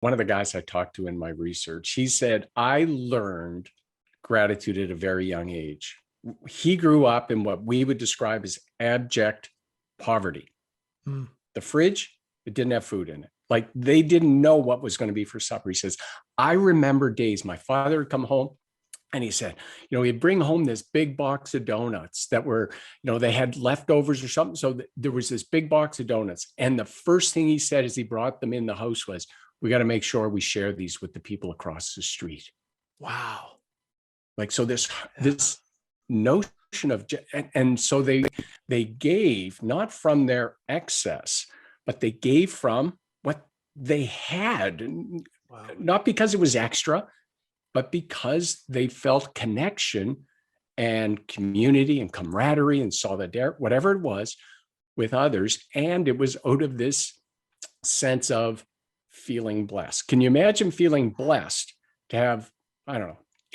one of the guys I talked to in my research, he said, I learned gratitude at a very young age. He grew up in what we would describe as abject poverty. The fridge, it didn't have food in it. Like they didn't know what was going to be for supper. He says, I remember days my father would come home and he said, he'd bring home this big box of donuts that were, they had leftovers or something. So there was this big box of donuts. And the first thing he said as he brought them in the house was, we got to make sure we share these with the people across the street. Wow. Like, so this notion of, and so they gave not from their excess, but they gave from what they had. Wow. Not because it was extra, but because they felt connection and community and camaraderie and solidarity, whatever it was, with others. And it was out of this sense of feeling blessed. Can you imagine feeling blessed to have,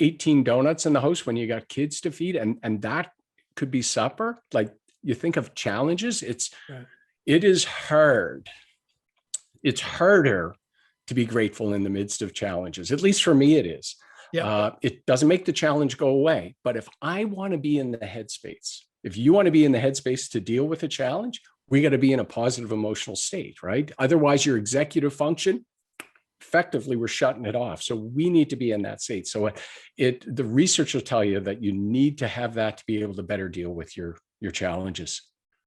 18 donuts in the house when you got kids to feed, and that could be supper? Like, you think of challenges, it is hard. It's harder to be grateful in the midst of challenges. At least for me, it is. Yeah. It doesn't make the challenge go away. But if I want to be in the headspace, if you want to be in the headspace to deal with a challenge, we got to be in a positive emotional state, right? Otherwise, your executive function, effectively, we're shutting it off. So we need to be in that state. So the research will tell you that you need to have that to be able to better deal with your challenges.